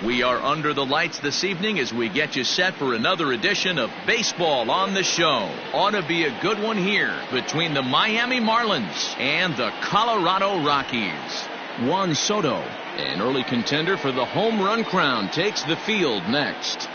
We are under the lights this evening as we get you set for another edition of Baseball on the Show. Ought to be a good one here between the Miami Marlins and the Colorado Rockies. Juan Soto, an early contender for the home run crown, takes the field next.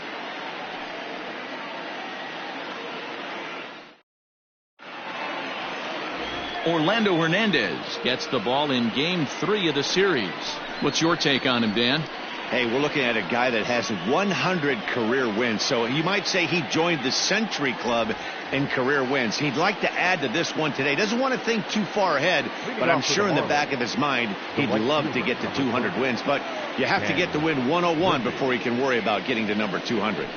Orlando Hernandez gets the ball in Game 3 of the series. What's your take on him, Dan? Hey, we're looking at a guy that has 100 career wins. So you might say he joined the Century Club in career wins. He'd like to add to this one today. Doesn't want to think too far ahead, but I'm sure in the back of his mind he'd love to get to 200 wins. But you have to get to win 101 before he can worry about getting to number 200.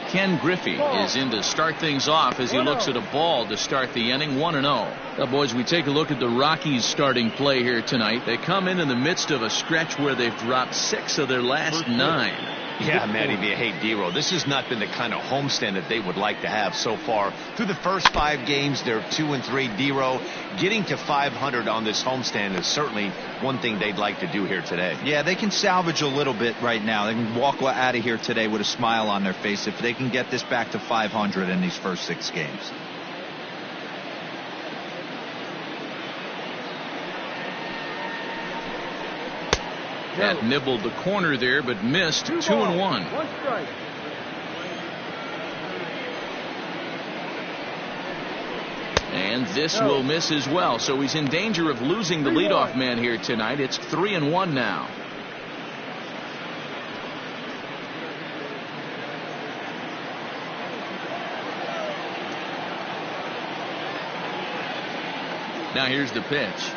Ken Griffey is in to start things off as he looks at a ball to start the inning, 1-0. Now, boys, we take a look at the Rockies' starting play here tonight. They come in the midst of a stretch where they've dropped 6 of their last 9. Yeah, Matty, hey, Dero, this has not been the kind of homestand that they would like to have so far. Through the first 5 games, they're 2-3. Dero, getting to 500 on this homestand is certainly one thing they'd like to do here today. Yeah, they can salvage a little bit right now. They can walk out of here today with a smile on their face if they can get this back to 500 in these first 6 games. That nibbled the corner there, but missed. 2-1. One strike. And this will miss as well. So he's in danger of losing the leadoff man here tonight. It's 3-1 now. Now here's the pitch.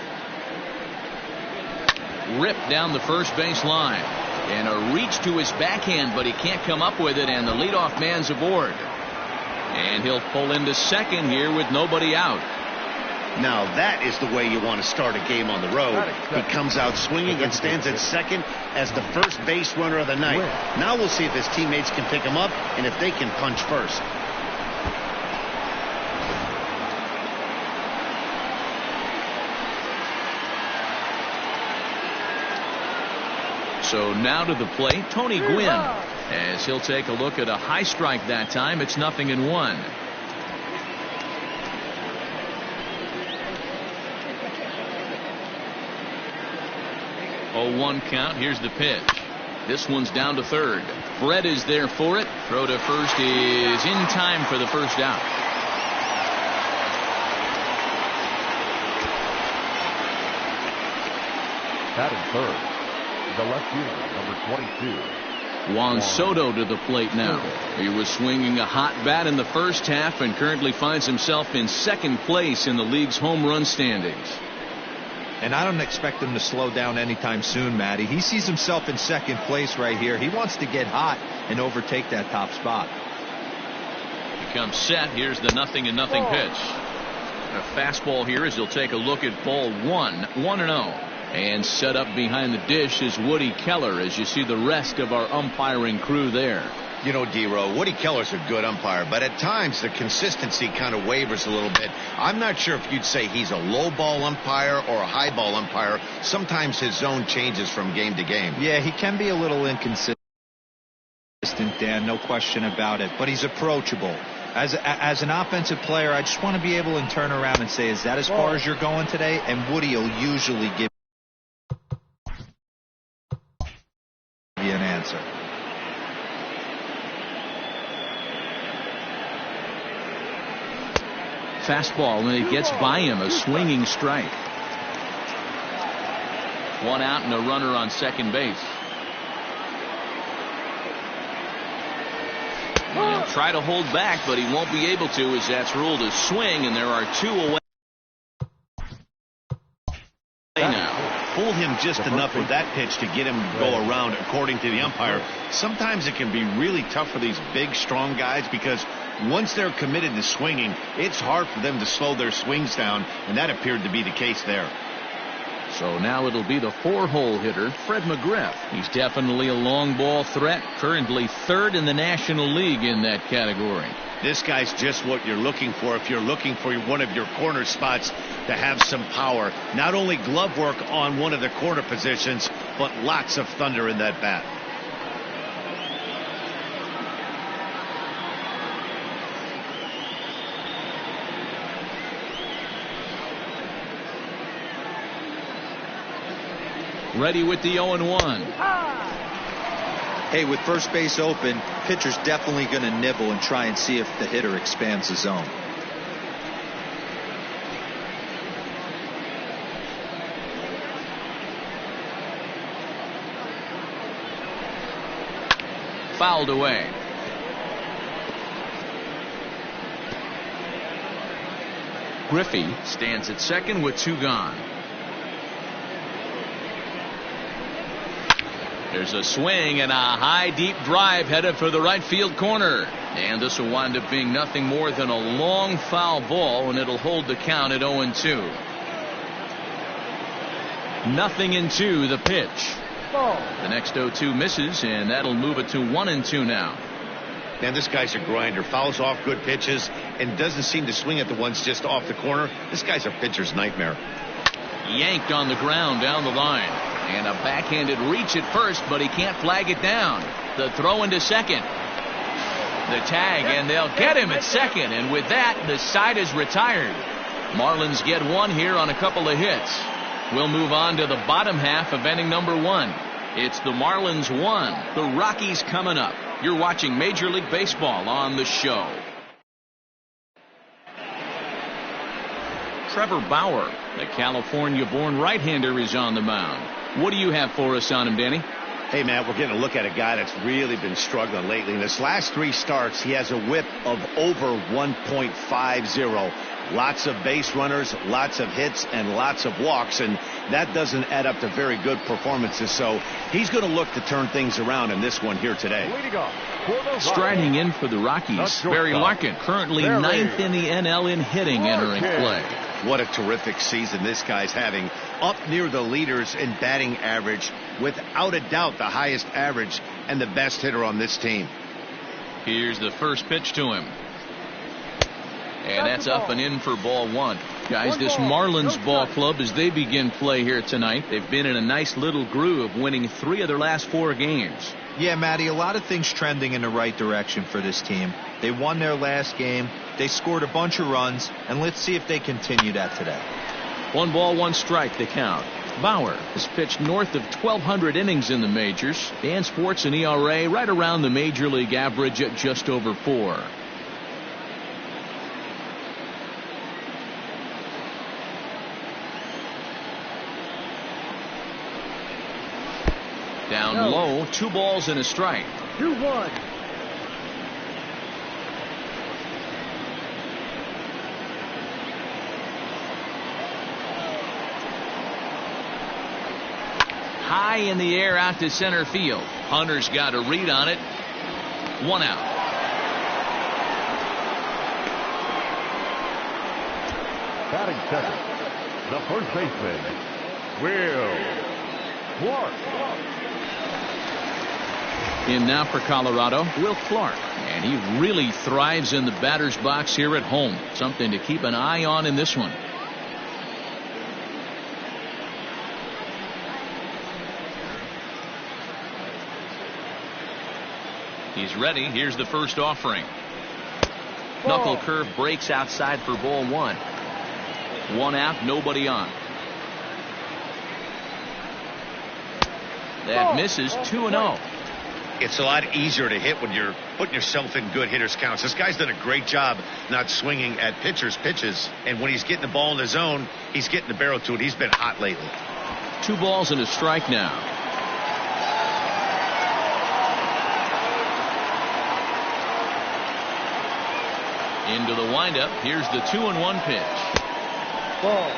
Ripped down the first base line. And a reach to his backhand, but he can't come up with it, and the leadoff man's aboard. And he'll pull into second here with nobody out. Now that is the way you want to start a game on the road. He comes out swinging and stands at second as the first base runner of the night. Now we'll see if his teammates can pick him up and if they can punch first. So now to the plate, Tony Gwynn, as he'll take a look at a high strike that time. It's 0-1. Oh, 1 count. Here's the pitch. This one's down to third. Fred is there for it. Throw to first is in time for the first out. Batting third, the left fielder, number 22. Juan Soto to the plate now. He was swinging a hot bat in the first half and currently finds himself in second place in the league's home run standings. And I don't expect him to slow down anytime soon, Matty. He sees himself in second place right here. He wants to get hot and overtake that top spot. He comes set. Here's the 0-0 pitch. A fastball here as he'll take a look at ball 1, 1-0. And set up behind the dish is Woody Keller as you see the rest of our umpiring crew there. You know, Dero, Woody Keller's a good umpire, but at times the consistency kind of wavers a little bit. I'm not sure if you'd say he's a low ball umpire or a high ball umpire. Sometimes his zone changes from game to game. Yeah, he can be a little inconsistent, Dan, no question about it, but he's approachable. As an offensive player, I just want to be able to turn around and say, is that as far as you're going today? And Woody will usually give you an answer. Fastball, and it gets by him, a swinging strike. 1 out and a runner on second base. He'll try to hold back, but he won't be able to as that's ruled a swing, and there are 2 away now. Fooled him just enough with that pitch to get him to go around, according to the umpire. Sometimes it can be really tough for these big, strong guys because once they're committed to swinging, it's hard for them to slow their swings down, and that appeared to be the case there. So now it'll be the 4-hole hitter, Fred McGriff. He's definitely a long ball threat, currently third in the National League in that category. This guy's just what you're looking for if you're looking for one of your corner spots to have some power. Not only glove work on one of the corner positions, but lots of thunder in that bat. Ready with the 0-1. Hey, with first base open, pitcher's definitely going to nibble and try and see if the hitter expands the zone. Fouled away. Griffey stands at second with 2 gone. There's a swing and a high deep drive headed for the right field corner. And this will wind up being nothing more than a long foul ball, and it'll hold the count at 0-2. 0-2 the pitch. The next 0-2 misses, and that'll move it to 1-2 now. Man, this guy's a grinder. Fouls off good pitches and doesn't seem to swing at the ones just off the corner. This guy's a pitcher's nightmare. Yanked on the ground down the line. And a backhanded reach at first, but he can't flag it down. The throw into second. The tag, and they'll get him at second. And with that, the side is retired. Marlins get one here on a couple of hits. We'll move on to the bottom half of inning number 1. It's the Marlins 1, the Rockies coming up. You're watching Major League Baseball on the show. Trevor Bauer, the California-born right-hander, is on the mound. What do you have for us on him, Danny? Hey, Matt, we're getting a look at a guy that's really been struggling lately. In his last 3 starts, he has a whip of over 1.50. Lots of base runners, lots of hits, and lots of walks, and that doesn't add up to very good performances. So he's going to look to turn things around in this one here today. Striding in for the Rockies, Barry Larkin, currently 9th in the NL in hitting, entering play. What a terrific season this guy's having. Up near the leaders in batting average, without a doubt the highest average and the best hitter on this team. Here's the first pitch to him. And that's up and in for ball 1. Guys, this Marlins ball club, as they begin play here tonight, they've been in a nice little groove, winning 3 of their last 4 games. Yeah, Matty, a lot of things trending in the right direction for this team. They won their last game. They scored a bunch of runs, and let's see if they continue that today. 1 ball, 1 strike to count. Bauer has pitched north of 1,200 innings in the majors and sports an ERA right around the major league average at just over 4. Down low, 2 balls and a strike. 2-1. High in the air out to center field. Hunter's got a read on it. 1 out. Batting second, the first baseman, Will Clark. In now for Colorado, Will Clark. And he really thrives in the batter's box here at home. Something to keep an eye on in this one. He's ready. Here's the first offering. Knuckle curve breaks outside for ball 1. 1 out, nobody on. That misses. 2-0. It's a lot easier to hit when you're putting yourself in good hitters' counts. This guy's done a great job not swinging at pitchers' pitches. And when he's getting the ball in the zone, he's getting the barrel to it. He's been hot lately. 2 balls and a strike now. Into the windup. Here's the 2-1 pitch. Ball.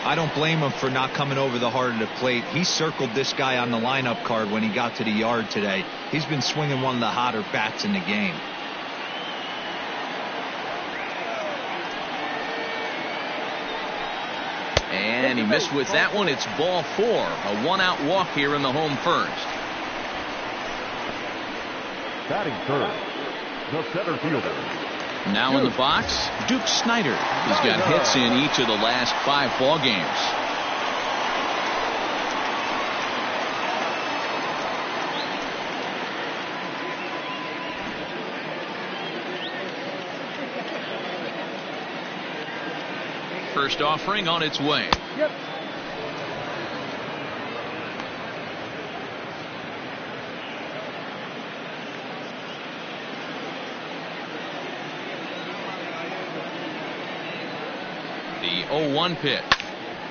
I don't blame him for not coming over the heart of the plate. He circled this guy on the lineup card when he got to the yard today. He's been swinging one of the hotter bats in the game. And he missed with that one. It's ball 4. A 1-out walk here in the home first. Batting third, the center fielder. Now in the box, Duke Snider. He's got hits in each of the last 5 ball games. First offering on its way. 0-1 pitch.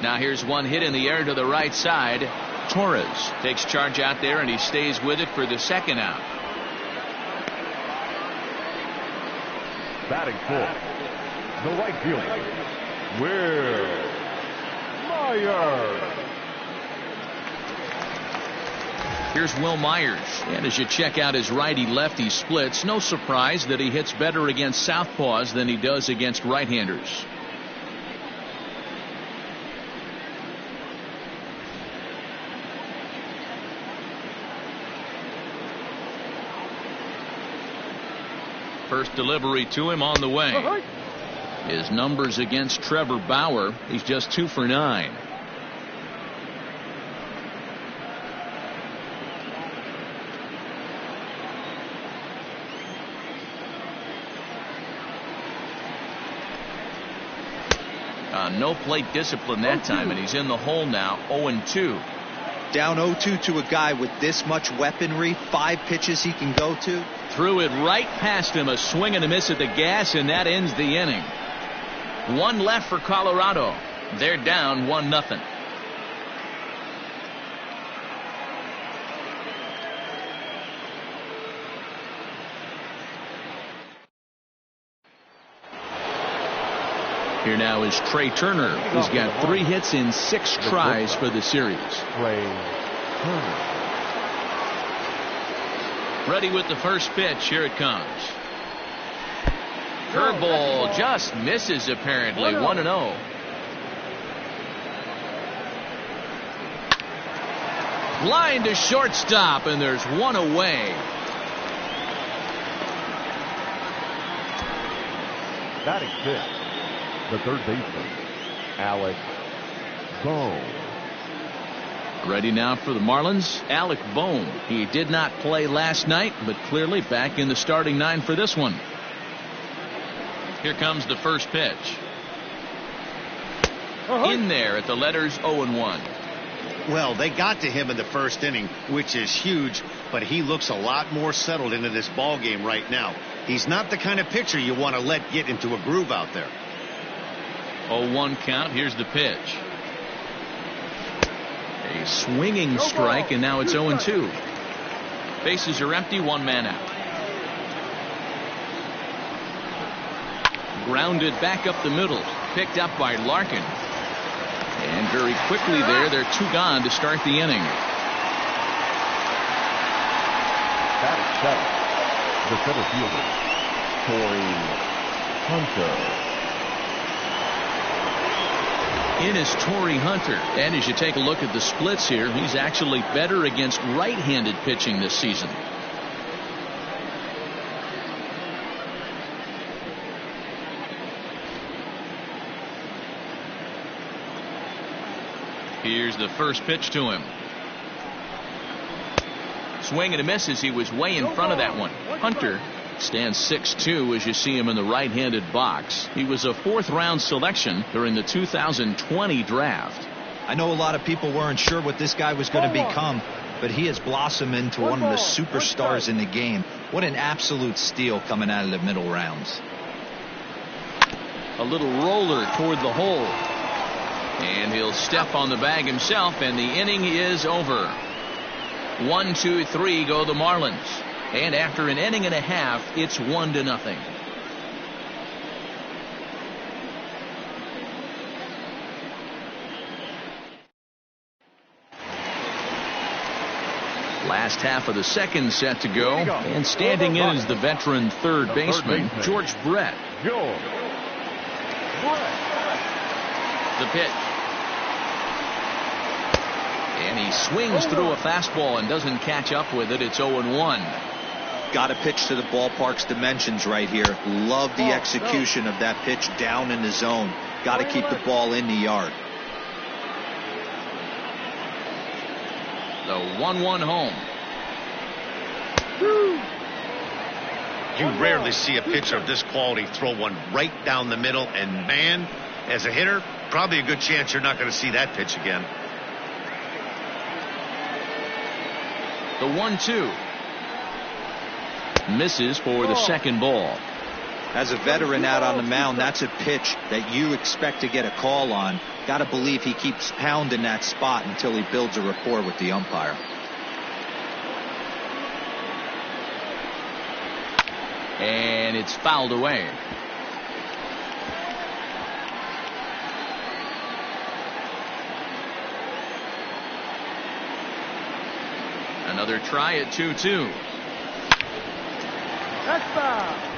Now here's one hit in the air to the right side. Torres takes charge out there, and he stays with it for the second out. Batting fourth, the right fielder, Will Myers. Here's Will Myers, and as you check out his righty-lefty splits, no surprise that he hits better against southpaws than he does against right-handers. First delivery to him on the way. His numbers against Trevor Bauer, he's just 2 for 9. No plate discipline that time, and he's in the hole now, 0-2. Down 0-2 to a guy with this much weaponry, 5 pitches he can go to. Threw it right past him, a swing and a miss at the gas, and that ends the inning. 1 left for Colorado. They're down 1-0. Here now is Trey Turner, who's got 3 hits in 6 tries for the series. Trey Turner. Ready with the first pitch. Here it comes. Curveball just misses apparently. 1-0. Line to shortstop, and there's one away. Batting fifth, the third baseman, Alec Bohm. Ready now for the Marlins, Alec Bohm. He did not play last night, but clearly back in the starting 9 for this one. Here comes the first pitch. In there at the letters 0-1. Well, they got to him in the first inning, which is huge, but he looks a lot more settled into this ball game right now. He's not the kind of pitcher you want to let get into a groove out there. 0-1 count. Here's the pitch. A swinging strike, and now it's 0-2. Bases are empty, 1 man out. Grounded back up the middle, picked up by Larkin. And very quickly they're 2 gone to start the inning. Batting seventh, the center fielder, Torrey Hunter. In is Torrey Hunter, and as you take a look at the splits here, he's actually better against right-handed pitching this season. Here's the first pitch to him. Swing and a miss as he was way in front of that one. Hunter stands 6'2" as you see him in the right-handed box. He was a 4th-round selection during the 2020 draft. I know a lot of people weren't sure what this guy was going to become, but he has blossomed into one of the superstars in the game. What an absolute steal coming out of the middle rounds. A little roller toward the hole. And he'll step on the bag himself, and the inning is over. 1, 2, 3 go the Marlins. And after an inning and a half, it's 1-0. Last half of the second set to go, and standing in is the veteran third baseman, George Brett. The pitch. And he swings through a fastball and doesn't catch up with it. It's 0-1. Got to pitch to the ballpark's dimensions right here. Love the execution of that pitch down in the zone. Got to keep the ball in the yard. The 1-1 home. You rarely see a pitcher of this quality throw one right down the middle, and man, as a hitter, probably a good chance you're not going to see that pitch again. The 1-2. Misses for the second ball. As a veteran out on the mound, that's a pitch that you expect to get a call on. Got to believe he keeps pounding that spot until he builds a rapport with the umpire. And it's fouled away. Another try at 2-2. That's foul.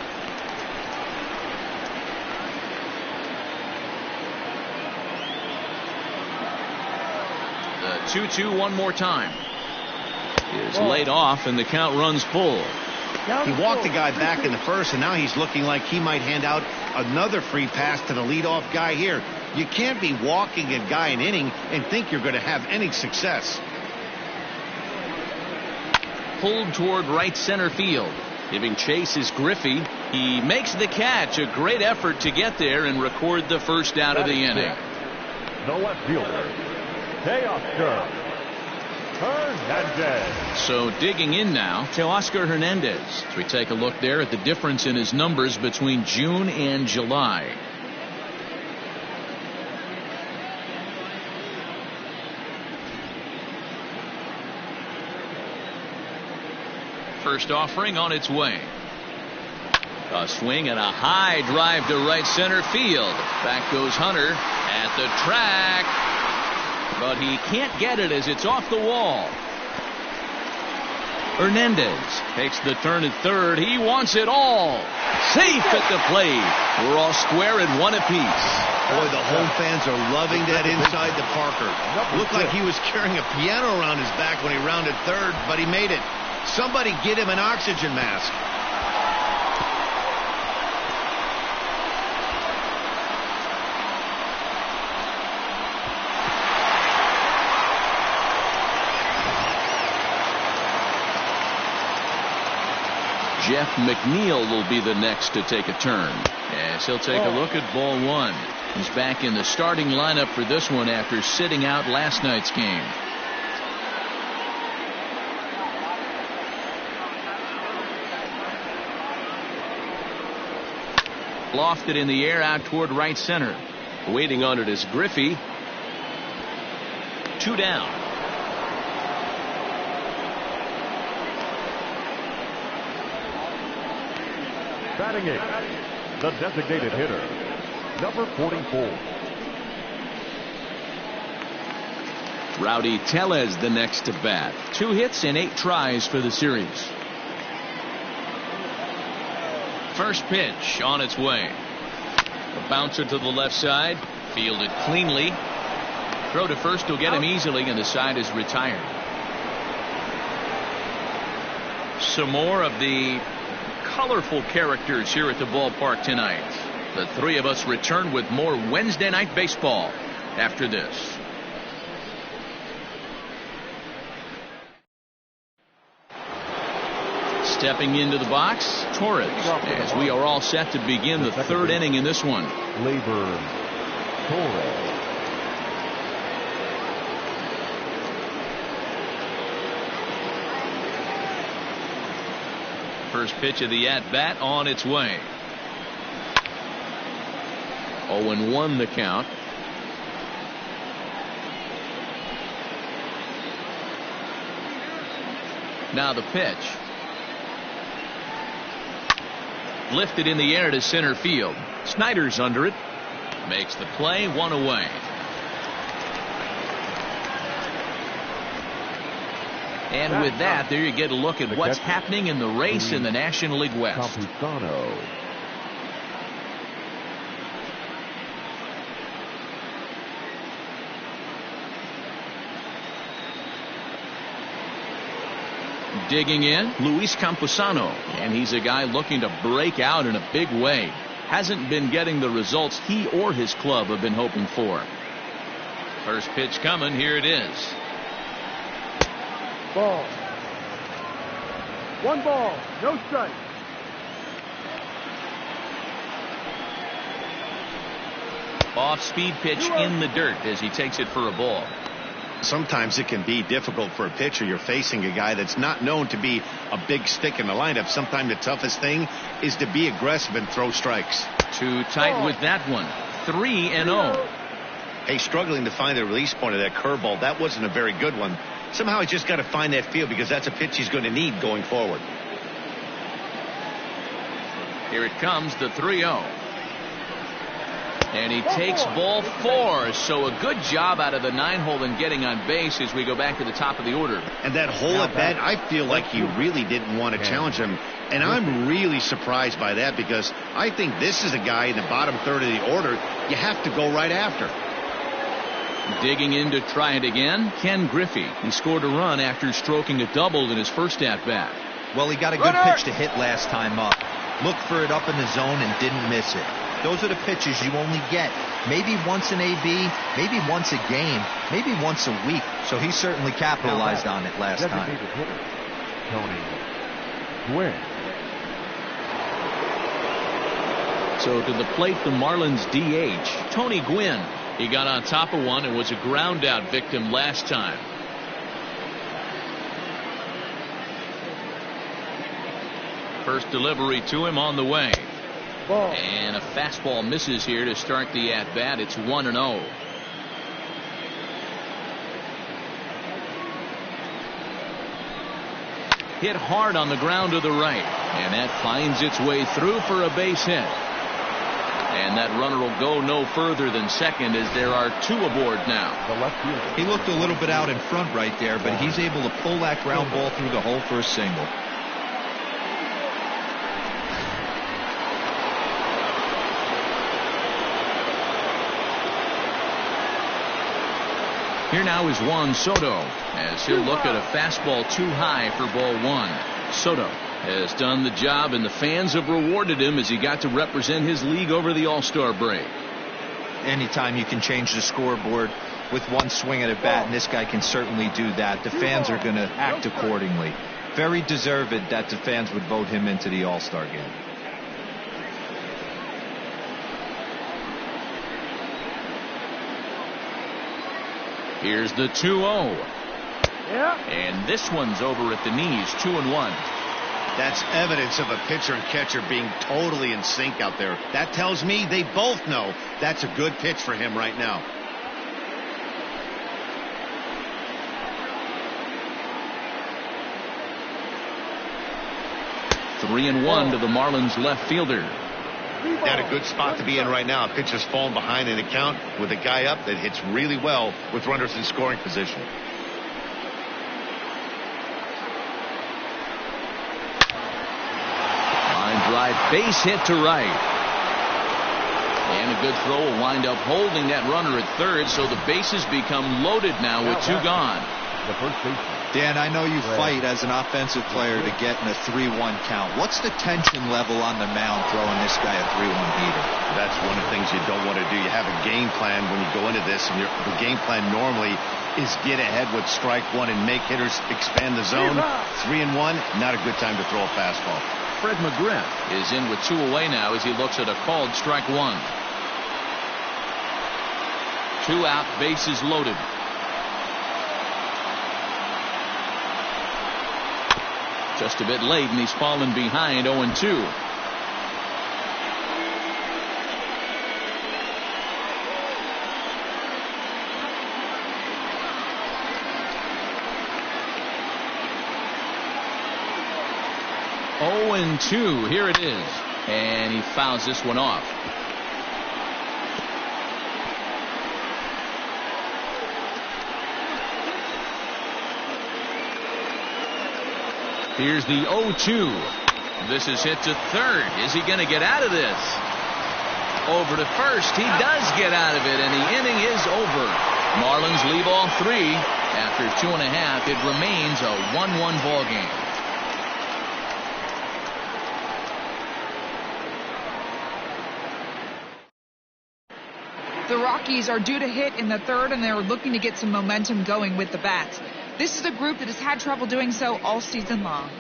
The 2-2 one more time. Is laid off and the count runs full. He walked the guy back in the first, and now he's looking like he might hand out another free pass to the leadoff guy here. You can't be walking a guy an inning and think you're going to have any success. Pulled toward right center field. Giving chase is Griffey. He makes the catch. A great effort to get there and record the first out of the inning. The left fielder, Teoscar Hernandez. So digging in now, Teoscar Hernandez. As we take a look there at the difference in his numbers between June and July. First offering on its way. A swing and a high drive to right center field. Back goes Hunter at the track, but he can't get it as it's off the wall. Hernandez takes the turn at third. He wants it all. Safe at the plate. We're all square at one apiece. Boy, the home fans are loving that inside to Parker. Looked like he was carrying a piano around his back when he rounded third, but he made it. Somebody get him an oxygen mask. Jeff McNeil will be the next to take a turn. As he'll take a look at ball one. He's back in the starting lineup for this one after sitting out last night's game. Lofted in the air out toward right center. Waiting on it is Griffey. 2 down. Batting eighth, the designated hitter, number 44. Rowdy Tellez the next to bat. 2 hits and 8 tries for the series. First pitch on its way. A bouncer to the left side. Fielded cleanly. Throw to first will get him easily, and the side is retired. Some more of the colorful characters here at the ballpark tonight. The three of us return with more Wednesday night baseball after this. Stepping into the box, Torres, as we are all set to begin the third inning in this one. Labor Torres. First pitch of the at-bat on its way. 0-1 the count. Now the pitch. Lifted in the air to center field. Snyder's under it. Makes the play, 1 away. And with that, there you get a look at what's happening in the race in the National League West. Campusano. Digging in, Luis Campusano, and he's a guy looking to break out in a big way. Hasn't been getting the results he or his club have been hoping for. First pitch coming, here it is. Ball. 1 ball, no strike. Off-speed pitch in the dirt as he takes it for a ball. Sometimes it can be difficult for a pitcher. You're facing a guy that's not known to be a big stick in the lineup. Sometimes the toughest thing is to be aggressive and throw strikes. Too tight with that one. 3-0. Hey, struggling to find the release point of that curveball. That wasn't a very good one. Somehow he's just got to find that feel, because that's a pitch he's going to need going forward. Here it comes, the 3-0. And he takes ball 4. So a good job out of the 9-hole in getting on base as we go back to the top of the order. And that hole at bat, I feel like he really didn't want to challenge him. And I'm really surprised by that, because I think this is a guy in the bottom third of the order you have to go right after. Digging in to try it again, Ken Griffey. He scored a run after stroking a double in his first at-bat. Well, he got a good pitch to hit last time up. Looked for it up in the zone and didn't miss it. Those are the pitches you only get maybe once an AB, maybe once a game, maybe once a week. So he certainly capitalized on it last time. Tony Gwynn. So to the plate, the Marlins DH, Tony Gwynn. He got on top of one and was a ground out victim last time. First delivery to him on the way. Ball. And a fastball misses here to start the at-bat. It's 1-0. Hit hard on the ground to the right. And that finds its way through for a base hit. And that runner will go no further than second, as there are 2 aboard now. The left fielder. He looked a little bit out in front right there, but he's able to pull that ground ball through the hole for a single. Here now is Juan Soto, as he'll look at a fastball too high for ball 1. Soto has done the job, and the fans have rewarded him as he got to represent his league over the All-Star break. Anytime you can change the scoreboard with one swing at a bat, and this guy can certainly do that, the fans are going to act accordingly. Very deserved that the fans would vote him into the All-Star game. Here's the 2-0. Yeah. And this one's over at the knees, 2-1. That's evidence of a pitcher and catcher being totally in sync out there. That tells me they both know that's a good pitch for him right now. Three and one to the Marlins left fielder. Got a good spot to be in right now. A pitcher's falling behind in the count with a guy up that hits really well with runners in scoring position. Line drive, base hit to right. And a good throw will wind up holding that runner at third, so the bases become loaded now with 2 gone. The first baseman. Dan, I know you fight as an offensive player to get in a 3-1 count. What's the tension level on the mound throwing this guy a 3-1 heater? That's one of the things you don't want to do. You have a game plan when you go into this, and the game plan normally is get ahead with strike one and make hitters expand the zone. 3-1, not a good time to throw a fastball. Fred McGriff is in with 2 away now as he looks at a called strike one. 2 out, bases loaded. Just a bit late, and he's fallen behind 0-2. Here it is, and he fouls this one off. Here's the 0-2. This is hit to third. Is he going to get out of this? Over to first. He does get out of it, and the inning is over. Marlins leave all 3. After 2.5, it remains a 1-1 ball game. The Rockies are due to hit in the third, and they're looking to get some momentum going with the bats. This is a group that has had trouble doing so all season long.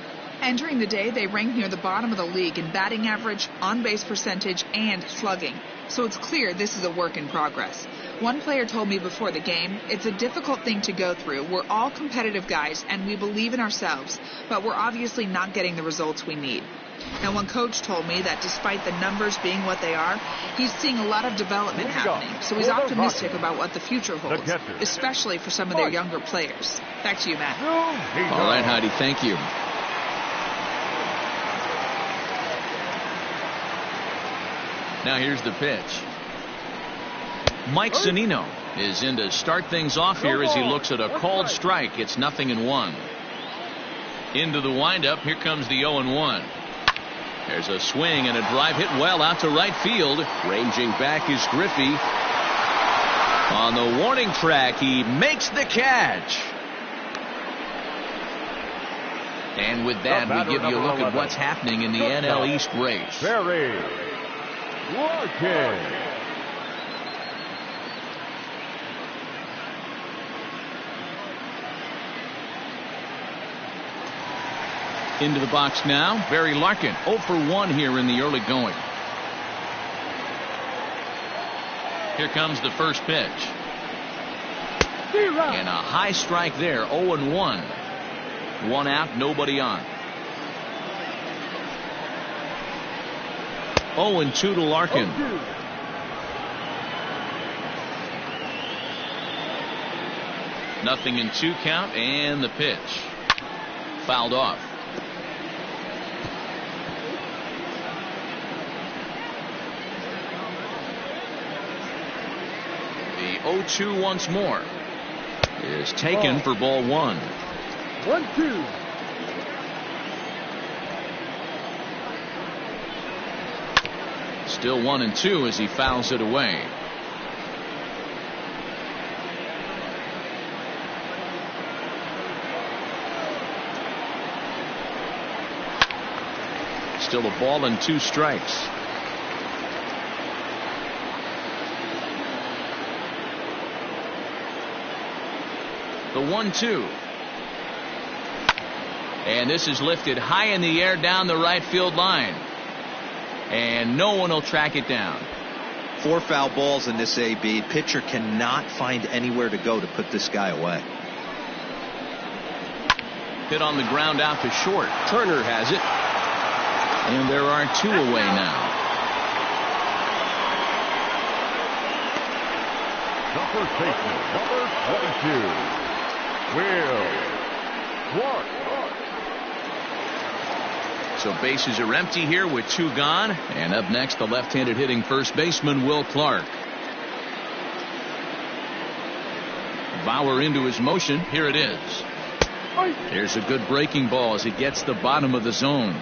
Entering the day, they rank near the bottom of the league in batting average, on-base percentage, and slugging. So it's clear this is a work in progress. One player told me before the game, it's a difficult thing to go through. We're all competitive guys, and we believe in ourselves, but we're obviously not getting the results we need. Now, one coach told me that despite the numbers being what they are, he's seeing a lot of development happening, so he's optimistic about what the future holds, especially for some of their younger players. Back to you, Matt. All right, Heidi, thank you. Now here's the pitch. Mike Zunino is in to start things off here as he looks at a called strike. It's 0-1. Into the windup. Here comes the 0-1. There's a swing and a drive hit well out to right field. Ranging back is Griffey. On the warning track, he makes the catch. And with that, we give you a look at what's happening in the NL East race. Barry Larkin. Into the box now, Barry Larkin, 0 for 1 here in the early going. Here comes the first pitch. And a high strike there, 0-1. 1 out, nobody on. 0-2 to Larkin. Nothing in 2 count, and the pitch. Fouled off. The 0-2 once more is taken for ball 1. 1-2. Still 1-2 as he fouls it away. Still a ball and 2 strikes. The 1-2. And this is lifted high in the air down the right field line. And no one will track it down. 4 foul balls in this AB. Pitcher cannot find anywhere to go to put this guy away. Hit on the ground out to short. Turner has it. And there are 2 away now. The first baseman, number 22. Will Clark. So bases are empty here with 2 gone. And up next, the left-handed hitting first baseman, Will Clark. Bauer into his motion. Here it is. Here's a good breaking ball as it gets the bottom of the zone.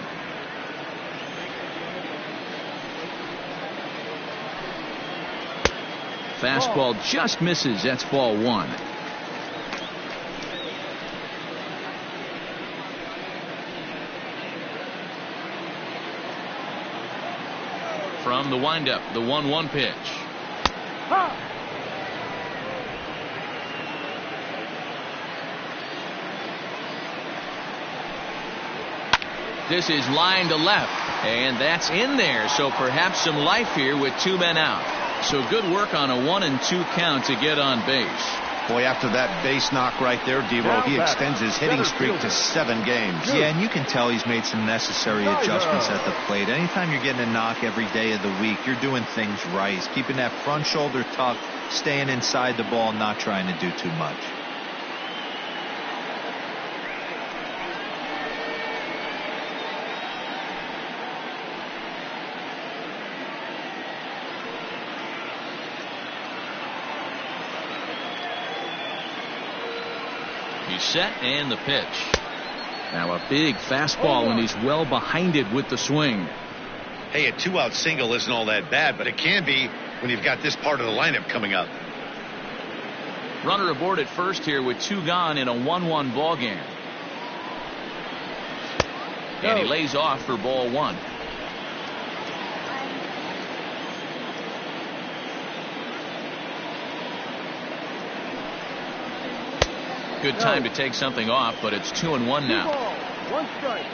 Fastball just misses. That's ball 1. From the windup, the 1-1 pitch. This is line to left, and that's in there. So perhaps some life here with 2 men out. So good work on a 1-2 count to get on base. Boy, after that base knock right there, Devo, he extends his hitting streak to 7 games. Yeah, and you can tell he's made some necessary adjustments at the plate. Anytime you're getting a knock every day of the week, you're doing things right. He's keeping that front shoulder tucked, staying inside the ball, not trying to do too much. He's set and the pitch. Now a big fastball and he's well behind it with the swing. Hey, a 2-out single isn't all that bad, but it can be when you've got this part of the lineup coming up. Runner aboard at first here with 2 gone in a 1-1 ball game. And he lays off for ball 1. Good time to take something off, but it's 2-1 now. 1 strike.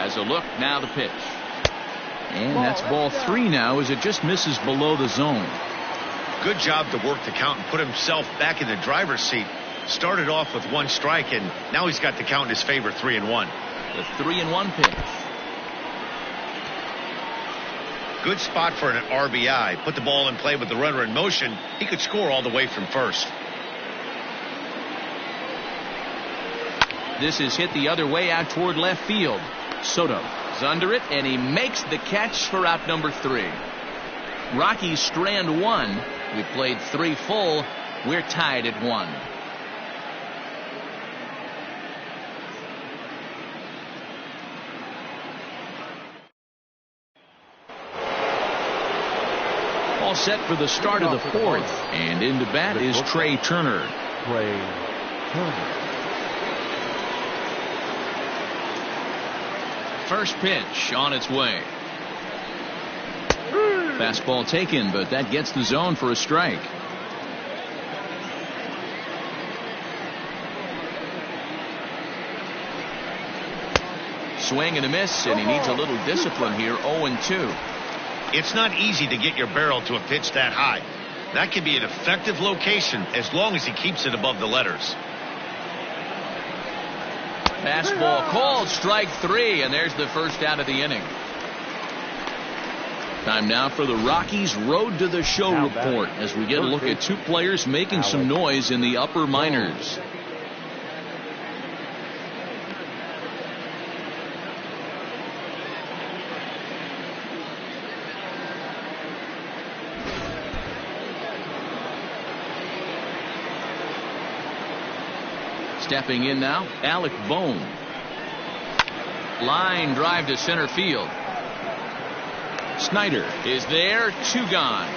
Has a look, now the pitch. And that's ball 3 now as it just misses below the zone. Good job to work the count and put himself back in the driver's seat. Started off with 1 strike, and now he's got the count in his favor, 3-1. The 3-1 pitch. Good spot for an RBI. Put the ball in play with the runner in motion. He could score all the way from first. This is hit the other way out toward left field. Soto is under it, and he makes the catch for out number 3. Rockies strand 1. We played 3 full. We're tied at 1. All set for the start of the 4th, and into bat is Trey Turner. First pitch on its way. Fastball taken, but that gets the zone for a strike. Swing and a miss, and he needs a little discipline here. 0-2. It's not easy to get your barrel to a pitch that high. That can be an effective location as long as he keeps it above the letters. Fastball called, strike 3, and there's the first out of the inning. Time now for the Rockies Road to the Show report as we get a look at 2 players making some noise in the upper minors. Stepping in now, Alec Bohm. Line drive to center field. Snyder is there, 2 gone.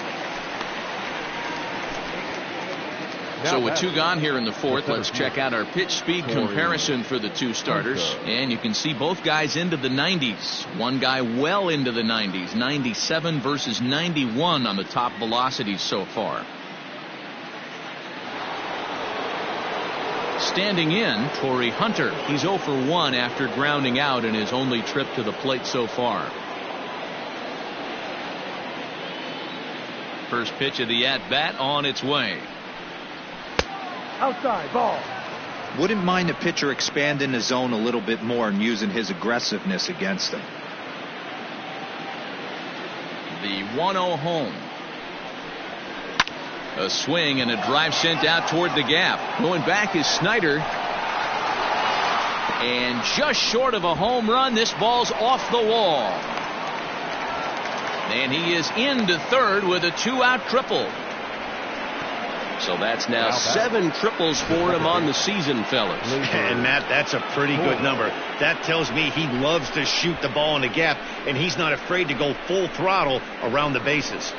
So with 2 gone here in the 4th, let's check out our pitch speed comparison for the 2 starters. And you can see both guys into the 90s. One guy well into the 90s, 97 versus 91 on the top velocities so far. Standing in, Torrey Hunter. He's 0 for 1 after grounding out in his only trip to the plate so far. First pitch of the at-bat on its way. Outside, ball. Wouldn't mind the pitcher expanding the zone a little bit more and using his aggressiveness against him. The 1-0 home. A swing and a drive sent out toward the gap. Going back is Snyder. And just short of a home run, this ball's off the wall. And he is into third with a 2-out triple. So that's now 7 triples for him on the season, fellas. And Matt, that's a pretty good number. That tells me he loves to shoot the ball in the gap, and he's not afraid to go full throttle around the bases.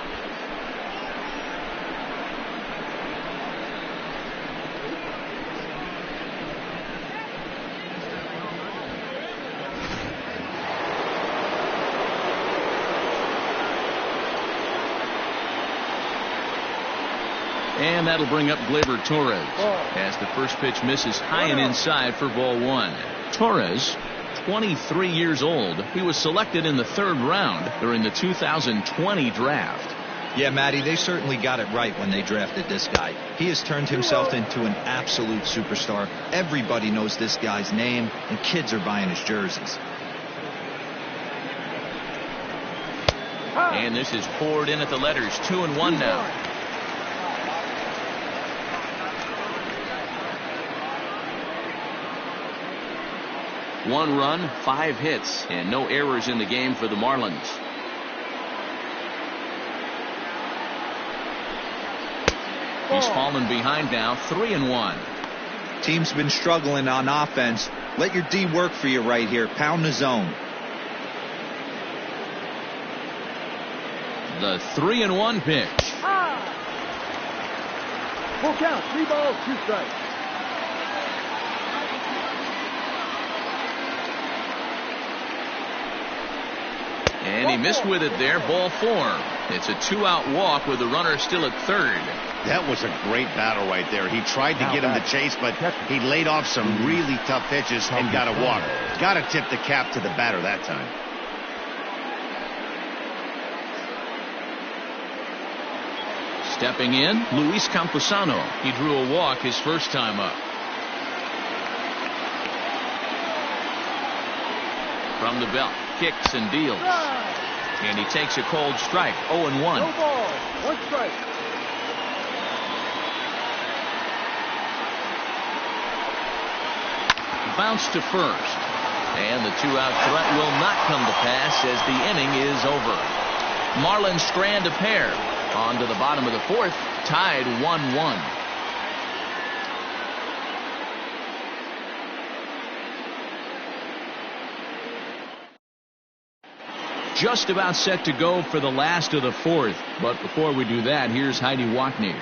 And that'll bring up Gleyber Torres as the first pitch misses high and inside for ball 1. Torres, 23 years old. He was selected in the 3rd round during the 2020 draft. Yeah, Matty, they certainly got it right when they drafted this guy. He has turned himself into an absolute superstar. Everybody knows this guy's name, and kids are buying his jerseys. And this is poured in at the letters. 2-1 now. One run, 5 hits, and no errors in the game for the Marlins. He's fallen behind now, 3-1. Team's been struggling on offense. Let your D work for you right here. Pound the zone. The 3-1 pitch. Full count, 3 balls, 2 strikes. And he missed with it there. Ball 4. It's a 2-out walk with the runner still at third. That was a great battle right there. He tried to get him to chase, but he laid off some really tough pitches and got a walk. Got to tip the cap to the batter that time. Stepping in, Luis Camposano. He drew a walk his first time up. From the belt, kicks and deals. And he takes a cold strike, 0-1. No ball, 1 strike. Bounce to first. And the 2-out threat will not come to pass as the inning is over. Marlins strand a pair. On to the bottom of the 4th, tied 1-1. Just about set to go for the last of the 4th. But before we do that, here's Heidi Watney.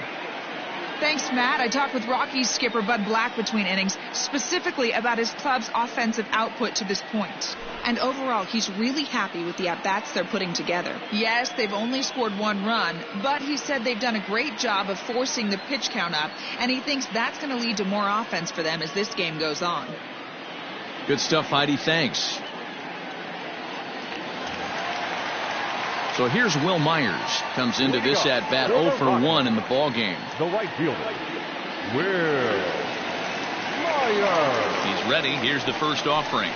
Thanks, Matt. I talked with Rockies skipper Bud Black between innings, specifically about his club's offensive output to this point. And overall, he's really happy with the at-bats they're putting together. Yes, they've only scored 1 run, but he said they've done a great job of forcing the pitch count up, and he thinks that's going to lead to more offense for them as this game goes on. Good stuff, Heidi. Thanks. So here's Will Myers. Comes into this at-bat 0 for 1 in the ball game. The right fielder, Will Myers. He's ready. Here's the first offering.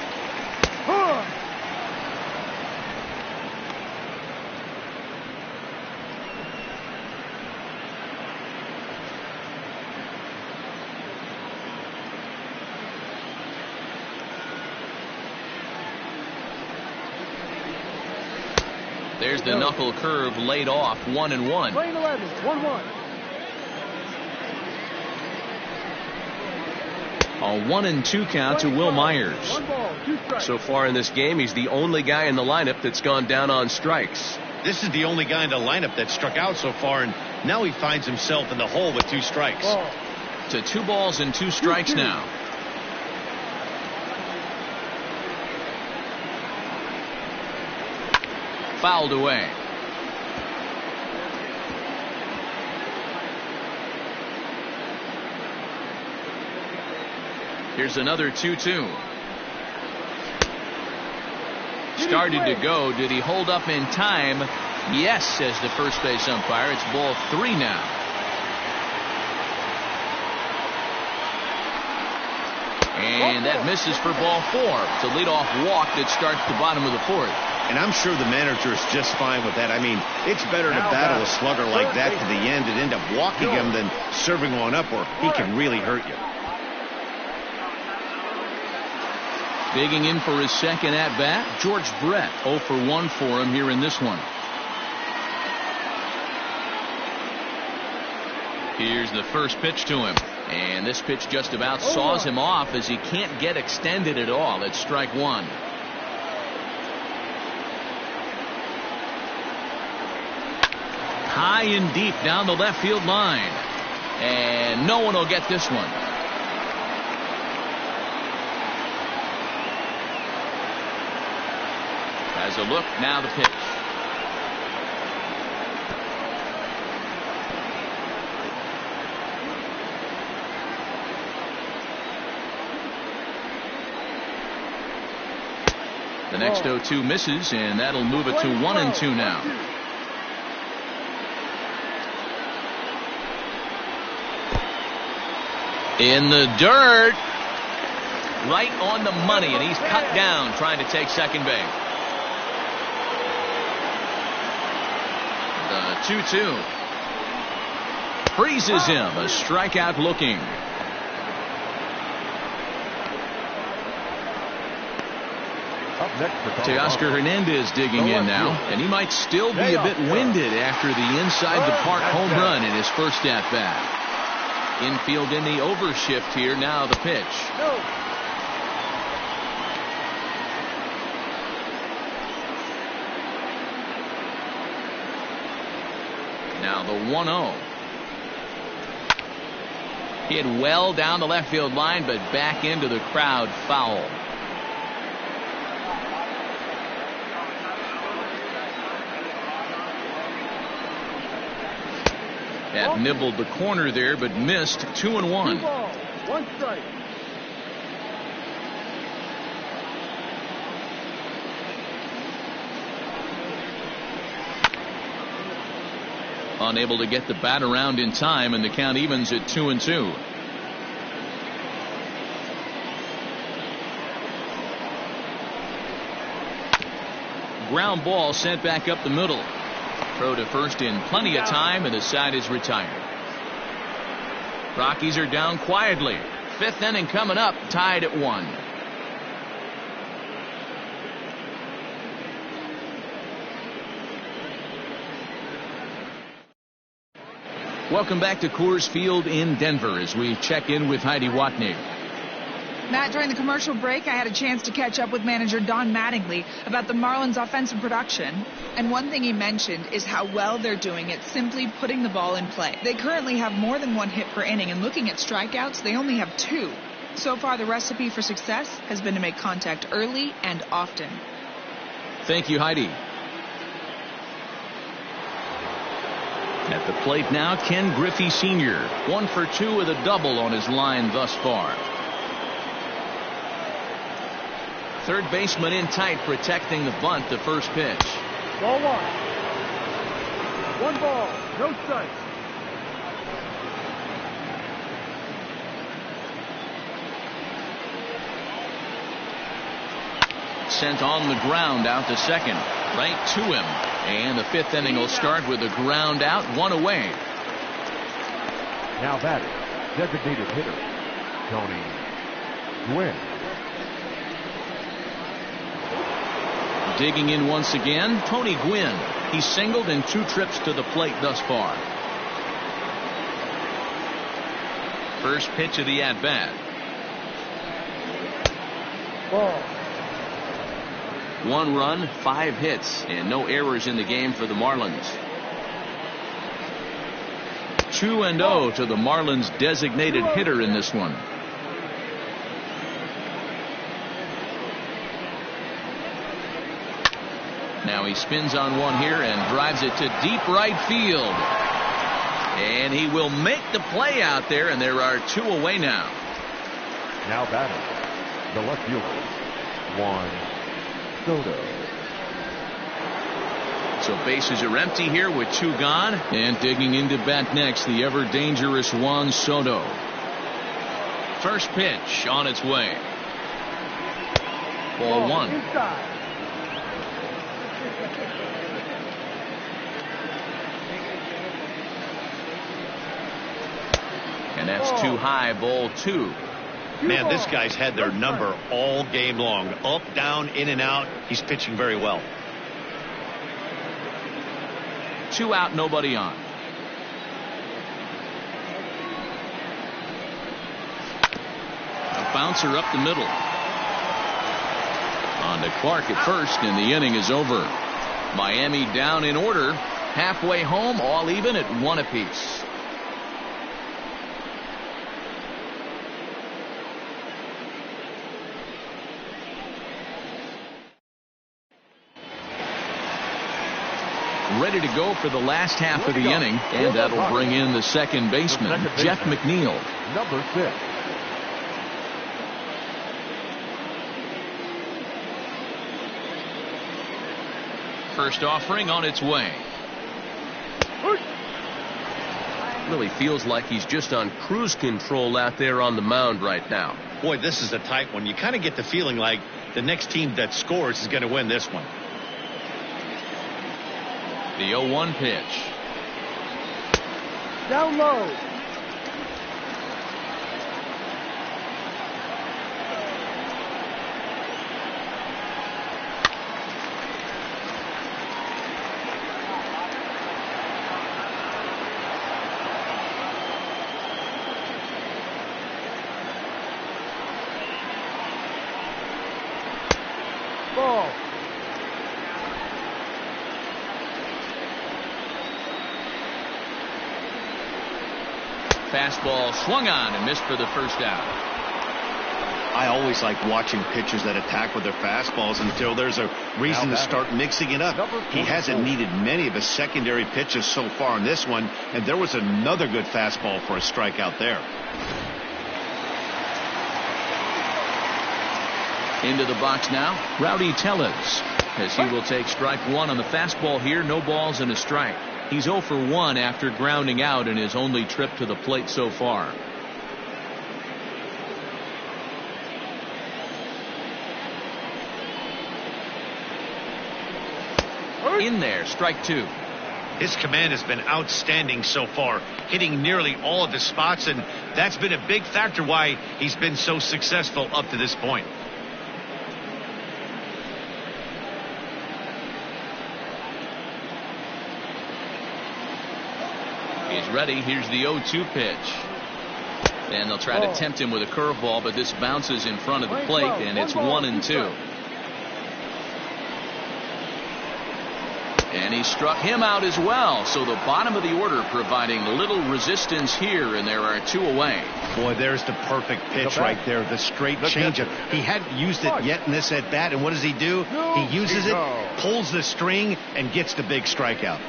There's the knuckle curve laid off, 1-1. Lane 11, 1-1. A 1-2 count to Will Myers. 1 ball, 2 strikes. So far in this game, he's the only guy in the lineup that's gone down on strikes. This is the only guy in the lineup that struck out so far, and now he finds himself in the hole with 2 strikes. Ball. To 2 balls and 2 strikes now. Fouled away. Here's another 2-2. Started to go. Did he hold up in time? Yes, says the first base umpire. It's ball 3 now. And that misses for ball 4. It's a leadoff walk that starts the bottom of the 4th. And I'm sure the manager is just fine with that. I mean, it's better to battle a slugger like that to the end and end up walking him than serving one up where he can really hurt you. Digging in for his second at-bat, George Brett. 0 for 1 for him here in this one. Here's the first pitch to him. And this pitch just about saws him off as he can't get extended at all. It's strike 1. High and deep down the left field line. And no one will get this one. Has a look, now the pitch. The next 0-2 misses, and that'll move it to 1-2 now. In the dirt. Right on the money, and he's cut down trying to take second base. The 2-2. Freezes him. A strikeout looking. Teoscar Hernandez digging in now, and he might still be a bit winded after the inside the park home run in his first at bat. Infield in the overshift here. Now the pitch. Now the 1-0. Hit well down the left field line, but back into the crowd, foul. That nibbled the corner there, but missed. 2-1. 2 balls, 1 strike. Unable to get the bat around in time, and the count evens at 2-2. Ground ball sent back up the middle. Throw to first in plenty of time, and the side is retired. Rockies are down quietly. 5th inning coming up, tied at 1. Welcome back to Coors Field in Denver as we check in with Heidi Watney. Matt, during the commercial break, I had a chance to catch up with manager Don Mattingly about the Marlins' offensive production. And one thing he mentioned is how well they're doing at simply putting the ball in play. They currently have more than 1 hit per inning, and looking at strikeouts, they only have 2. So far, the recipe for success has been to make contact early and often. Thank you, Heidi. At the plate now, Ken Griffey Sr. 1 for 2 with a double on his line thus far. Third baseman in tight, protecting the bunt. The first pitch. Ball 1. 1 ball, no strikes. Sent on the ground out to second. Right to him. And the 5th inning will start with a ground out, 1 away. Now batting, designated hitter, Tony Gwynn. Digging in once again, Tony Gwynn. He singled in 2 trips to the plate thus far. First pitch of the at-bat. Ball. 1 run, 5 hits, and no errors in the game for the Marlins. 2-0 to the Marlins' designated hitter in this one. Now he spins on one here and drives it to deep right field. And he will make the play out there, and there are 2 away now. Now batting, the left fielder, Juan Soto. So bases are empty here with 2 gone. And digging into bat next, the ever dangerous Juan Soto. First pitch on its way. Ball 1. Inside. And that's too high. Ball 2. Man, this guy's had their number all game long. Up, down, in and out. He's pitching very well. 2 out, nobody on. A bouncer up the middle. On to Clark at first, and the inning is over. Miami down in order. Halfway home, all even at 1 apiece. Ready to go for the last half of the inning, and that'll bring in the second baseman, Jeff McNeil. Number 6. First offering on its way. Really feels like he's just on cruise control out there on the mound right now. Boy, this is a tight one. You kind of get the feeling like the next team that scores is going to win this one. The 0-1 pitch. Down low. Ball. Fastball swung on and missed for the first out. I always like watching pitchers that attack with their fastballs until there's a reason to start mixing it up. He hasn't needed many of his secondary pitches so far in this one, and there was another good fastball for a strikeout there. Into the box now, Rowdy Tellez, as he will take strike one on the fastball here. No balls and a strike. He's 0 for 1 after grounding out in his only trip to the plate so far. In there, strike 2. His command has been outstanding so far, hitting nearly all of his spots, and that's been a big factor why he's been so successful up to this point. He's ready. Here's the 0-2 pitch. And they'll try to tempt him with a curveball, but this bounces in front of the plate, and it's 1-2. And he struck him out as well. So the bottom of the order providing little resistance here, and there are 2 away. Boy, there's the perfect pitch right there. The straight changeup. He hadn't used it yet in this at bat, and what does he do? He uses it, pulls the string, and gets the big strikeout.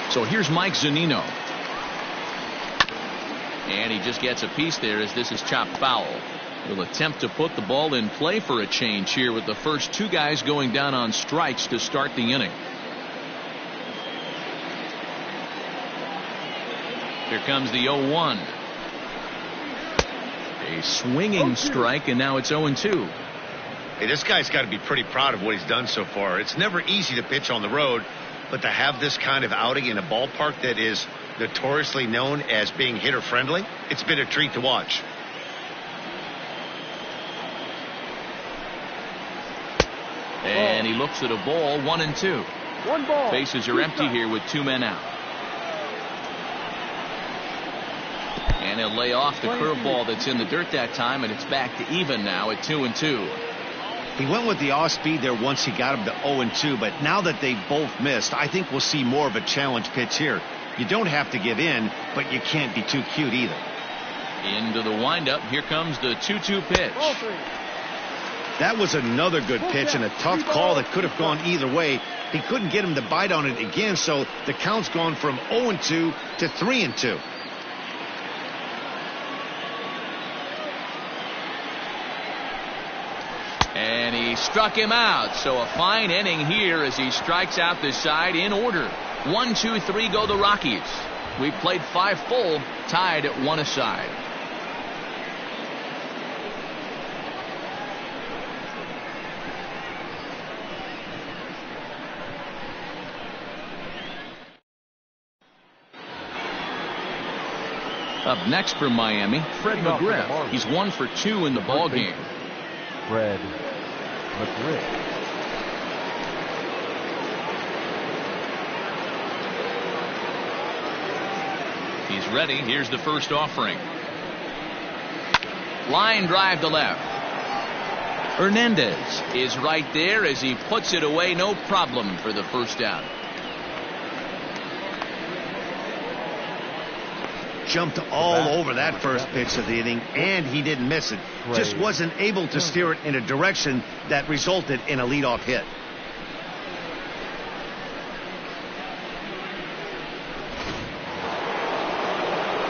So here's Mike Zunino. And he just gets a piece there as this is chopped foul. He'll attempt to put the ball in play for a change here with the first 2 guys going down on strikes to start the inning. Here comes the 0-1. A swinging strike, and now it's 0-2. Hey, this guy's got to be pretty proud of what he's done so far. It's never easy to pitch on the road, but to have this kind of outing in a ballpark that is notoriously known as being hitter friendly, it's been a treat to watch. And he looks at a ball, 1-2. 1 ball. Bases are empty here with 2 men out. And he'll lay off the curveball that's in the dirt that time, and it's back to even now at 2-2. He went with the off speed there once he got him to 0-2, but now that they've both missed, I think we'll see more of a challenge pitch here. You don't have to give in, but you can't be too cute either. Into the windup. Here comes the 2-2 pitch. That was another good pitch and a tough call that could have gone either way. He couldn't get him to bite on it again, so the count's gone from 0-2 to 3-2. And he struck him out. So a fine inning here as he strikes out the side in order. 1, 2, 3 go the Rockies. We've played 5 full, tied at 1 aside. Up next for Miami, Fred McGriff. He's 1 for 2 in the ball game. Fred McGriff. He's ready. Here's the first offering. Line drive to left. Hernandez is right there as he puts it away. No problem for the first out. Jumped all over that first pitch of the inning, and he didn't miss it. Just wasn't able to steer it in a direction that resulted in a leadoff hit.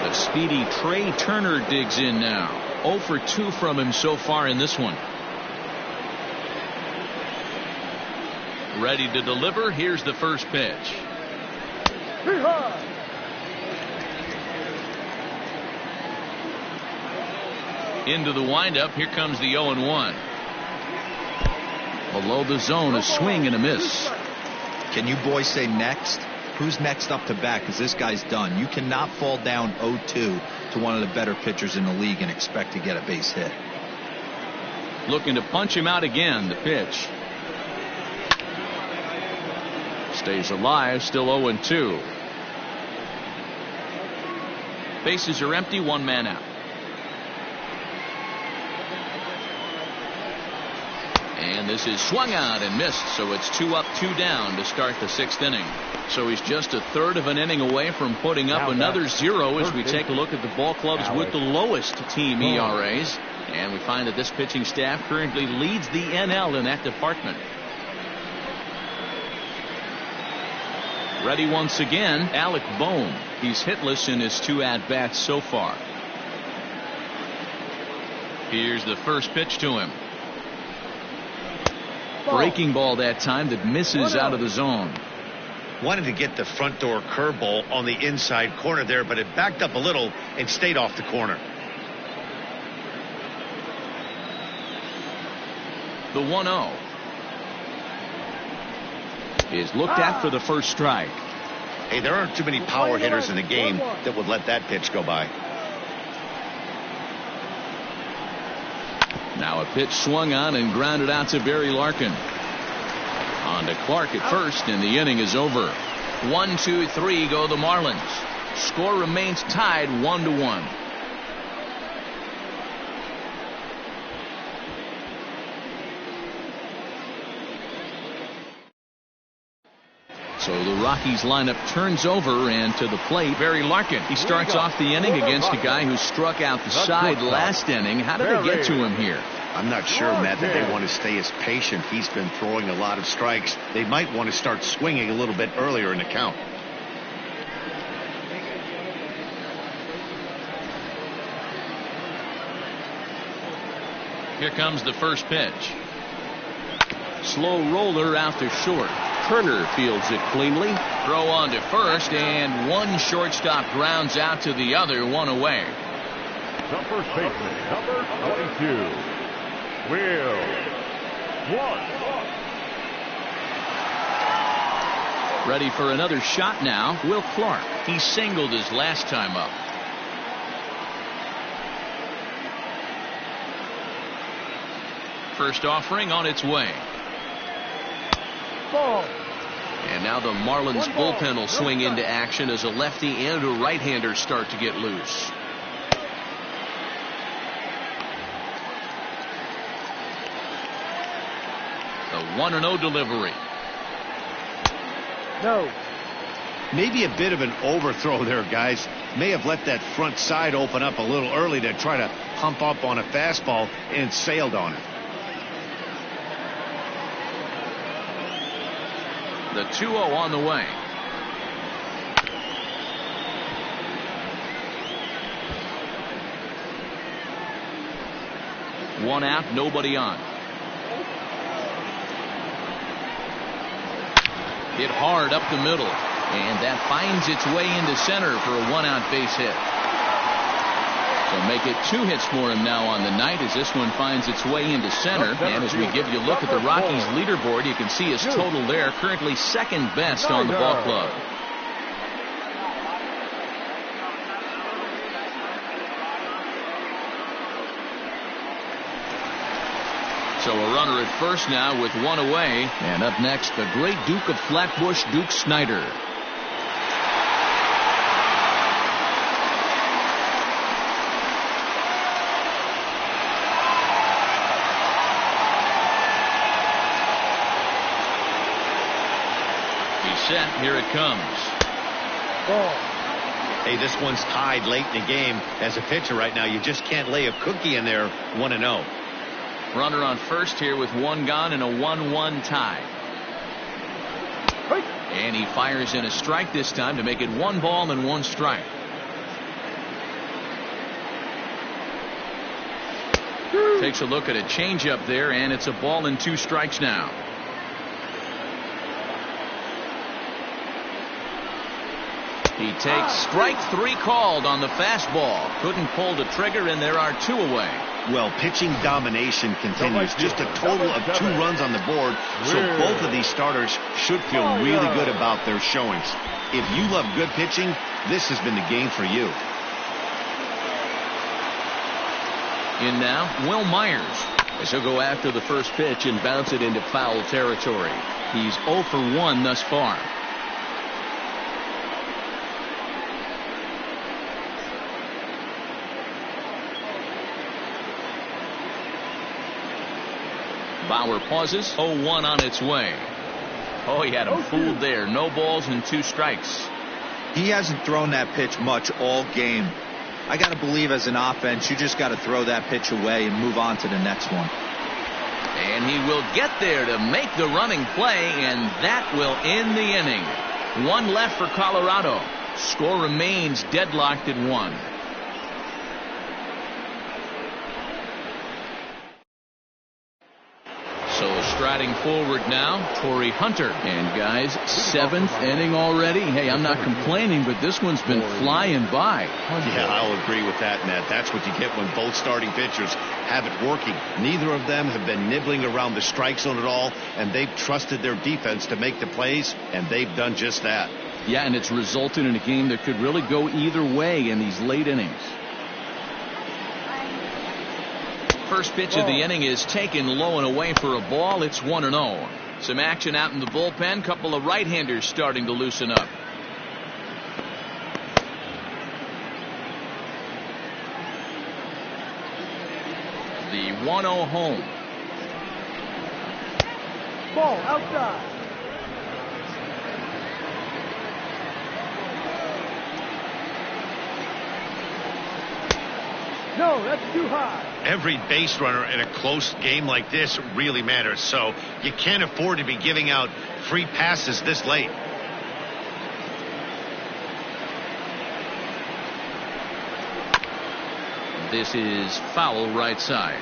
The speedy Trey Turner digs in now. 0 for 2 from him so far in this one. Ready to deliver. Here's the first pitch. Into the windup. Here comes the 0-1. Below the zone, a swing and a miss. Can you boys say next? Who's next up to bat? Because this guy's done. You cannot fall down 0-2 to one of the better pitchers in the league and expect to get a base hit. Looking to punch him out again. The pitch. Stays alive. Still 0-2. Bases are empty. 1 man out. And And this is swung out and missed, so it's 2 up, 2 down to start the 6th inning. So he's just a third of an inning away from putting up another 0 as we take a look at the ball clubs with the lowest team ERAs. And we find that this pitching staff currently leads the NL in that department. Ready once again, Alec Bohm. He's hitless in his 2 at-bats so far. Here's the first pitch to him. Breaking ball that time that misses out of the zone. Wanted to get the front door curveball on the inside corner there, but it backed up a little and stayed off the corner. The 1-0 is looked at for the first strike. Hey, there aren't too many power hitters in the game that would let that pitch go by. Now a pitch swung on and grounded out to Barry Larkin. On to Clark at first, and the inning is over. 1, 2, 3 go the Marlins. Score remains tied 1-1. So the Rockies lineup turns over, and to the plate, Barry Larkin. He starts off the inning against a guy who struck out the side last inning. How did they get to him here? I'm not sure, Matt, that they want to stay as patient. He's been throwing a lot of strikes. They might want to start swinging a little bit earlier in the count. Here comes the first pitch. Slow roller out to short. Turner fields it cleanly. Throw on to first, and one shortstop grounds out to the other, 1 away. The first baseman, number 22, Will Clark. Ready for another shot now, Will Clark. He singled his last time up. First offering on its way. Ball. And now the Marlins bullpen will swing into action as a lefty and a right-hander start to get loose. The 1-0 delivery. No. Maybe a bit of an overthrow there, guys. May have let that front side open up a little early to try to pump up on a fastball and sailed on it. The 2-0 on the way. One out, nobody on. Hit hard up the middle, and that finds its way into center for a 1-out base hit. So make it 2 hits for him now on the night as this one finds its way into center. And as we give you a look at the Rockies leaderboard, you can see his total there, currently second best on the ball club. So a runner at first now with 1 away. And up next, the great Duke of Flatbush, Duke Snider. Set. Here it comes. Ball. Hey, this one's tied late in the game. As a pitcher right now, you just can't lay a cookie in there. 1-0. Runner on first here with 1 gone and a 1-1 tie. Hey. And he fires in a strike this time to make it 1 ball and 1 strike. Takes a look at a changeup there, and it's a ball and 2 strikes now. He takes strike 3 called on the fastball. Couldn't pull the trigger, and there are 2 away. Well, pitching domination continues. Just a total of 2 runs on the board. So both of these starters should feel really good about their showings. If you love good pitching, this has been the game for you. In now, Will Myers, as he'll go after the first pitch and bounce it into foul territory. He's 0 for 1 thus far. Bauer pauses. 0-1 on its way. Oh, he had him fooled there. No balls and 2 strikes. He hasn't thrown that pitch much all game. I got to believe as an offense, you just got to throw that pitch away and move on to the next one. And he will get there to make the running play, and that will end the inning. 1 left for Colorado. Score remains deadlocked at 1. So striding forward now, Torrey Hunter. And guys, 7th inning already. Hey, I'm not complaining, but this one's been flying by. Yeah, I'll agree with that, Nat. That's what you get when both starting pitchers have it working. Neither of them have been nibbling around the strike zone at all, and they've trusted their defense to make the plays, and they've done just that. Yeah, and it's resulted in a game that could really go either way in these late innings. First pitch of the inning is taken low and away for a ball. It's 1-0. Some action out in the bullpen. Couple of right-handers starting to loosen up. The 1-0 home. Ball outside. No, that's too high. Every base runner in a close game like this really matters, so you can't afford to be giving out free passes this late. This is foul right side.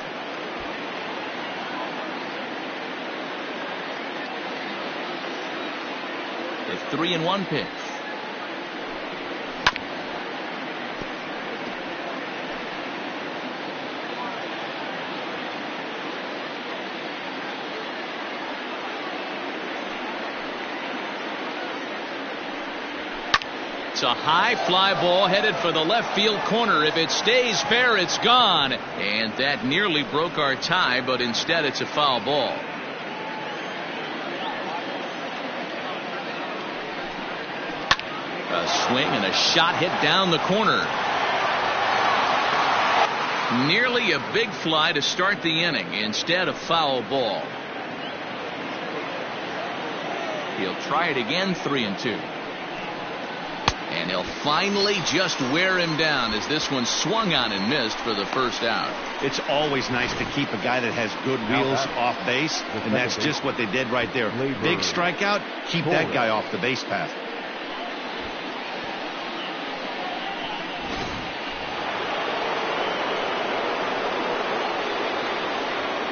The 3-1 pitch. It's a high fly ball headed for the left field corner. If it stays fair, it's gone. And that nearly broke our tie, but instead it's a foul ball. A swing and a shot hit down the corner. Nearly a big fly to start the inning. Instead, a foul ball. He'll try it again, 3-2. And he'll finally just wear him down as this one swung on and missed for the first out. It's always nice to keep a guy that has good wheels off base, and that's just what they did right there. Big strikeout, keep that guy off the base path.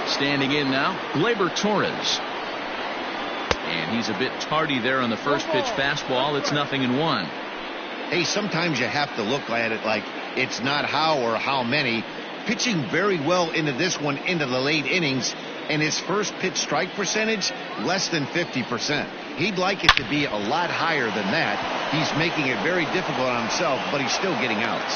Standing in now, Gleyber Torres. And he's a bit tardy there on the first pitch fastball. It's 0-1. Hey, sometimes you have to look at it like it's not how or how many. Pitching very well into this one into the late innings, and his first pitch strike percentage less than 50%. He'd like it to be a lot higher than that. He's making it very difficult on himself, but he's still getting outs.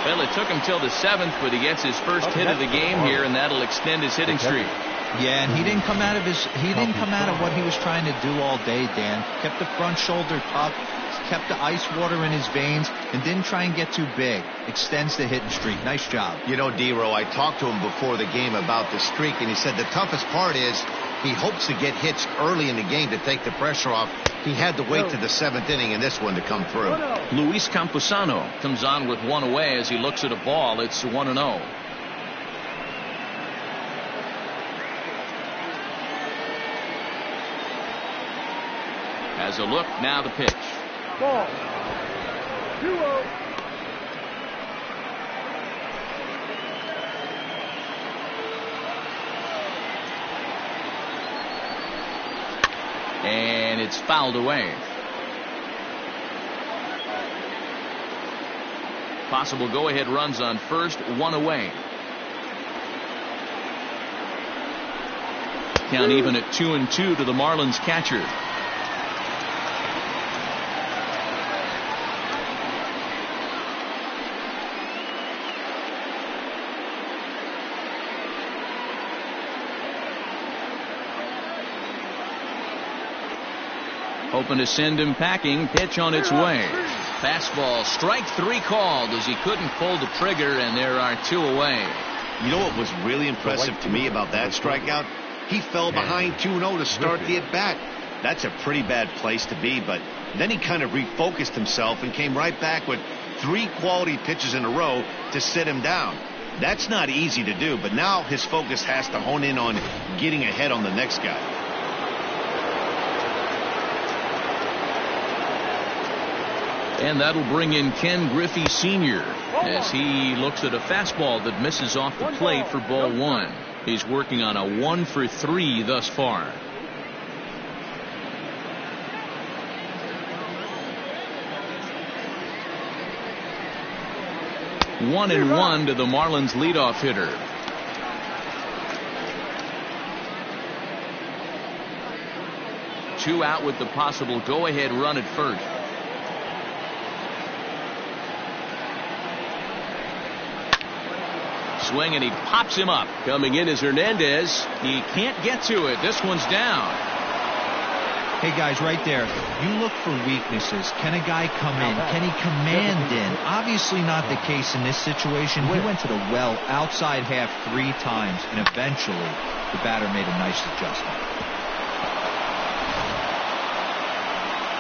Well, it took him till the 7th, but he gets his first hit of the game here, and that'll extend his hitting streak. Yeah, and he didn't come out of what he was trying to do all day, Dan. Kept the front shoulder up, kept the ice water in his veins, and didn't try and get too big. Extends the hitting streak. Nice job. You know, D-Row, I talked to him before the game about the streak, and he said the toughest part is he hopes to get hits early in the game to take the pressure off. He had to wait to the 7th inning in this one to come through. Luis Camposano comes on with one away as he looks at a ball. It's 1-0. As a look, now the pitch. Ball. 2-0. And it's fouled away. Possible go-ahead runs on first, one away. Count even at 2-2 to the Marlins catcher. Hoping to send him packing. Pitch on its way. Fastball, strike 3 called as he couldn't pull the trigger, and there are 2 away. You know what was really impressive to me about that strikeout? He fell behind 2-0 to start the at-bat. That's a pretty bad place to be, but then he kind of refocused himself and came right back with 3 quality pitches in a row to sit him down. That's not easy to do, but now his focus has to hone in on getting ahead on the next guy. And that'll bring in Ken Griffey Sr. as he looks at a fastball that misses off the plate for ball 1. He's working on a 1-for-3 thus far. 1-1 to the Marlins leadoff hitter. Two out with the possible go-ahead run at first. Swing, and he pops him up. Coming in is Hernandez. He can't get to it. This one's down. Hey, guys, right there, you look for weaknesses. Can a guy come in? Can he command in? Obviously not the case in this situation. He went to the well outside half 3 times, and eventually the batter made a nice adjustment.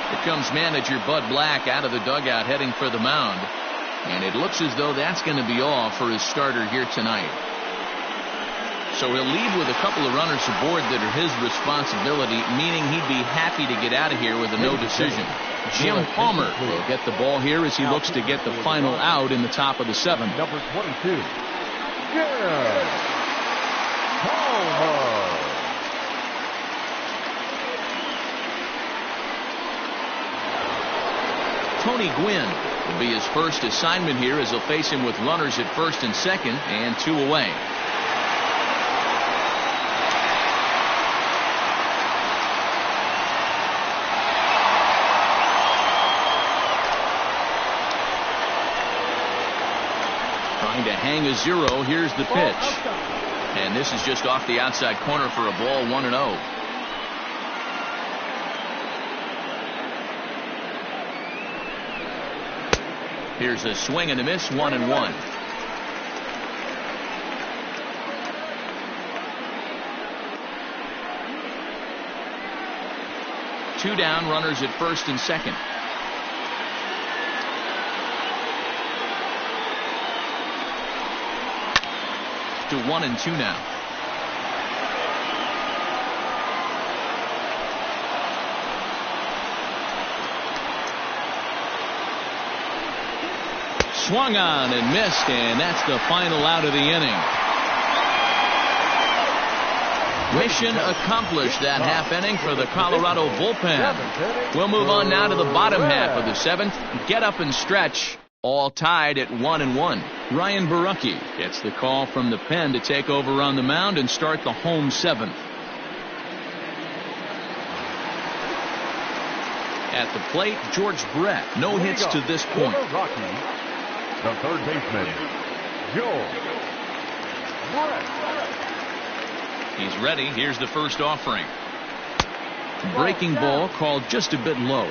Here comes manager Bud Black out of the dugout heading for the mound. And it looks as though that's going to be all for his starter here tonight. So he'll leave with a couple of runners aboard that are his responsibility, meaning he'd be happy to get out of here with a no decision. Jim Palmer will get the ball here as he looks to get the final out in the top of the 7th. Number 22, Jim Palmer. Tony Gwynn will be his first assignment here as he'll face him with runners at first and second and 2 away. Trying to hang a 0. Here's the pitch. And this is just off the outside corner for a ball, 1-0. Here's a swing and a miss, 1-1. Two down, runners at first and second. To 1-2 now. Swung on and missed, and that's the final out of the inning. Mission accomplished that half inning for the Colorado bullpen. We'll move on now to the bottom half of the 7th. Get up and stretch. All tied at 1-1. Ryan Borucki gets the call from the pen to take over on the mound and start the home 7th. At the plate, George Brett. No hits to this point. The third baseman, George Brett. He's ready. Here's the first offering. Breaking ball called just a bit low.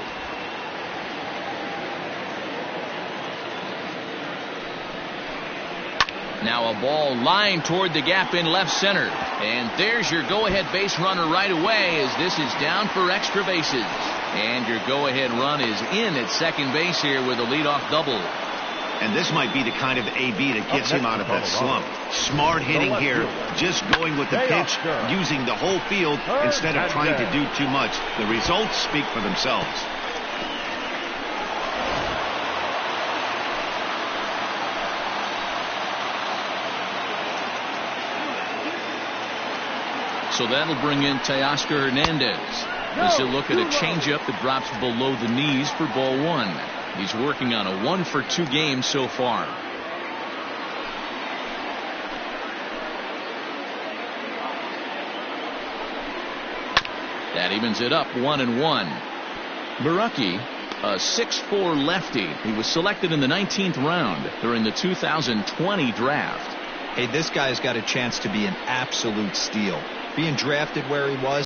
Now a ball lined toward the gap in left center. And there's your go-ahead base runner right away as this is down for extra bases. And your go-ahead run is in at second base here with a leadoff double. And this might be the kind of AB that gets him out of that slump. Smart hitting here, just going with the pitch, using the whole field instead of trying to do too much. The results speak for themselves. So that'll bring in Teoscar Hernandez as he'll look at a changeup that drops below the knees for ball 1. He's working on a 1-for-2 game so far. That evens it up, 1-1. Borucki, a 6'4" lefty. He was selected in the 19th round during the 2020 draft. Hey, this guy's got a chance to be an absolute steal. Being drafted where he was,